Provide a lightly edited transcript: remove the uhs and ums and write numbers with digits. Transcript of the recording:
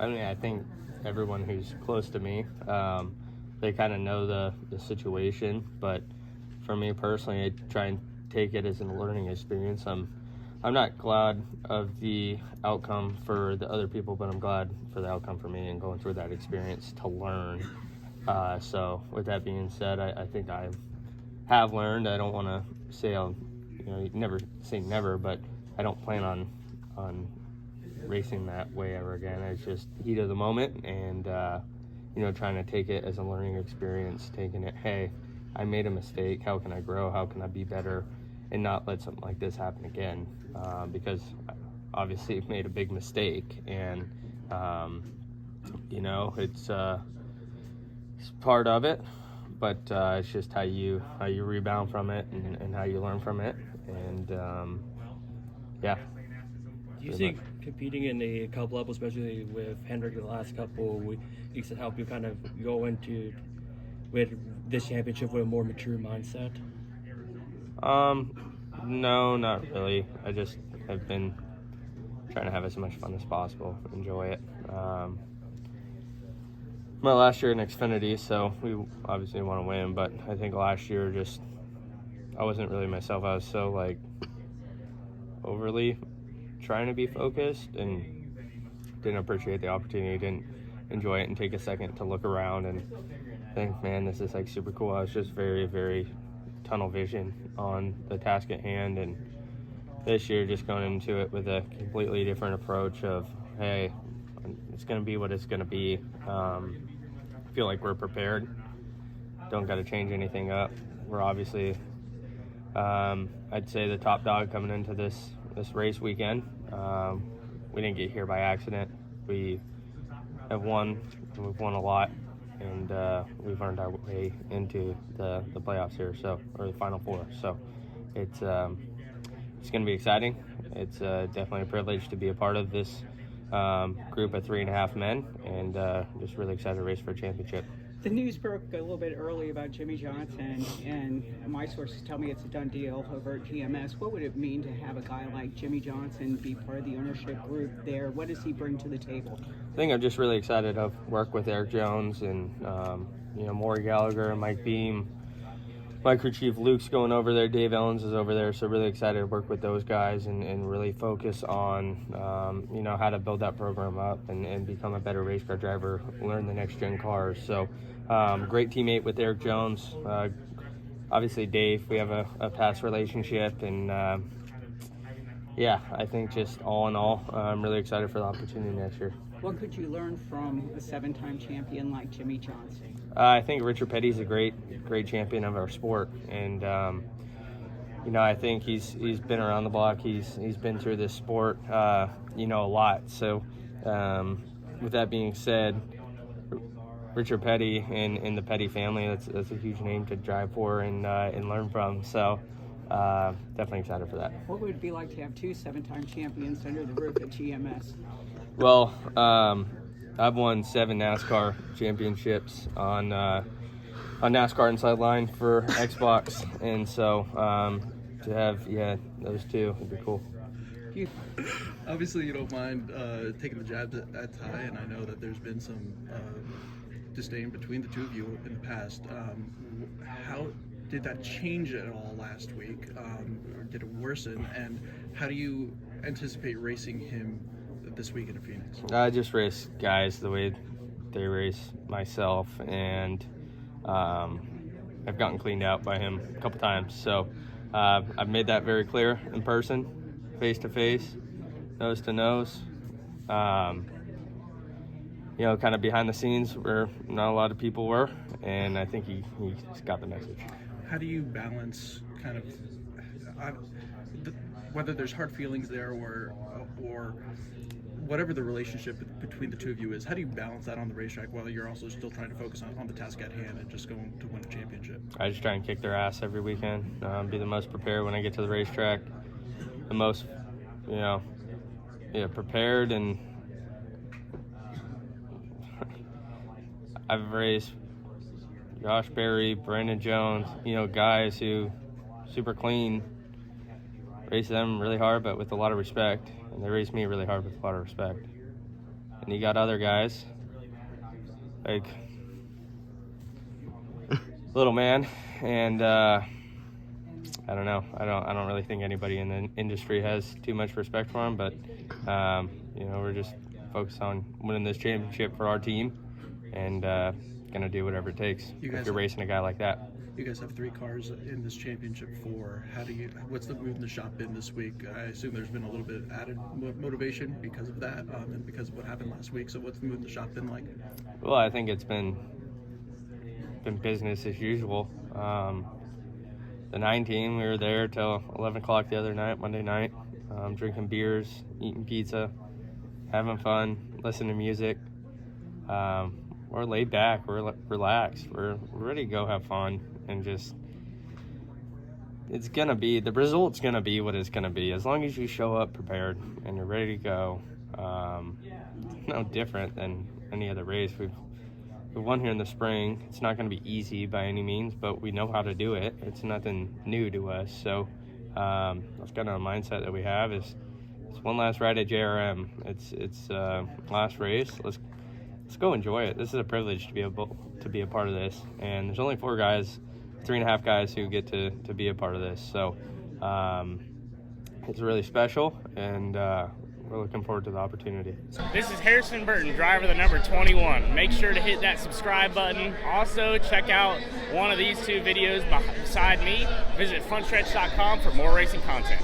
I mean, I think everyone who's close to me, they kind of know the situation. But for me personally, I try and take it as a learning experience. I'm not glad of the outcome for the other people, but I'm glad for the outcome for me and going through that experience to learn. So with that being said, I think I have learned. I don't want to say you never say never, but I don't plan on racing that way ever again. It's just heat of the moment, and trying to take it as a learning experience, taking it, hey, I made a mistake. How can I grow? How can I be better? And not let something like this happen again, because I obviously made a big mistake, and it's part of it, but it's just how you rebound from it and how you learn from it, and yeah. Do you think competing in the cup level, especially with Hendrick the last couple weeks, to help you kind of go into with this championship with a more mature mindset? No, not really. I just have been trying to have as much fun as possible, enjoy it. My last year in Xfinity, so we obviously want to win, but I think last year I wasn't really myself. I was so overly trying to be focused and didn't appreciate the opportunity, didn't enjoy it and take a second to look around and think, man, this is super cool. I was just very, very tunnel vision on the task at hand, and this year just going into it with a completely different approach of, hey, it's going to be what it's going to be. I feel like we're prepared. Don't got to change anything up. We're obviously, I'd say, the top dog coming into this race weekend. We didn't get here by accident. We have won. We've won a lot, and we've earned our way into the playoffs here, or the Final Four. So it's going to be exciting. It's definitely a privilege to be a part of this group of 3.5 men, and just really excited to race for a championship. The news broke a little bit early about Jimmie Johnson, and my sources tell me it's a done deal over at GMS. What would it mean to have a guy like Jimmie Johnson be part of the ownership group there? What does he bring to the table? I think I'm just really excited to work with Eric Jones and Maury Gallagher and Mike Beam. My crew chief Luke's going over there. Dave Ellens is over there. So really excited to work with those guys and really focus on, how to build that program up and become a better race car driver, learn the next gen cars. So great teammate with Eric Jones. Obviously Dave, we have a past relationship, and I think just all in all, I'm really excited for the opportunity next year. What could you learn from a 7-time champion like Jimmie Johnson? I think Richard Petty's a great champion of our sport, and I think he's been around the block. He's been through this sport, a lot. So, with that being said, Richard Petty and the Petty family, that's a huge name to drive for and learn from. So, definitely excited for that. What would it be like to have 2 7-time champions under the roof at GMS? Well, I've won 7 NASCAR championships on NASCAR Inside Line for Xbox, and so to have those 2 would be cool. Obviously, you don't mind taking the jab at Ty, and I know that there's been some disdain between the two of you in the past. How did that change at all last week? Or did it worsen? And how do you anticipate racing him this weekend in Phoenix? I just race guys the way they race myself, and I've gotten cleaned out by him a couple times. So I've made that very clear in person, face to face, nose to nose. Kind of behind the scenes where not a lot of people were, and I think he's got the message. How do you balance kind of whether there's hard feelings there or whatever the relationship between the two of you is, how do you balance that on the racetrack while you're also still trying to focus on the task at hand and just going to win a championship? I just try and kick their ass every weekend, be the most prepared when I get to the racetrack, the most, prepared. And I've raced Josh Berry, Brandon Jones, guys who super clean, race them really hard but with a lot of respect, and they race me really hard with a lot of respect. and you got other guys like Little Man, and I don't know. I don't really think anybody in the industry has too much respect for him, but you know, we're just focused on winning this championship for our team, and gonna do whatever it takes if you're racing a guy like that. You guys have 3 cars in this championship 4. What's the mood in the shop been this week? I assume there's been a little bit added motivation because of that, and because of what happened last week. So what's the mood in the shop been like? Well, I think it's been business as usual. The 9 team, we were there till 11 o'clock the other night, Monday night, drinking beers, eating pizza, having fun, listening to music. We're laid back, we're relaxed, we're ready to go have fun, and just, the result's gonna be what it's gonna be. As long as you show up prepared and you're ready to go, no different than any other race. We've won here in the spring. It's not going to be easy by any means, but we know how to do it. It's nothing new to us. So that's kind of a mindset that we have. Is it's one last ride at JRM. It's last race. Let's go enjoy it. This is a privilege to be able to be a part of this. And there's only 4 guys, 3.5 guys who get to be a part of this. So it's really special, and we're looking forward to the opportunity. This is Harrison Burton, driver the number 21. Make sure to hit that subscribe button. Also, check out one of these 2 videos beside me. Visit frontstretch.com for more racing content.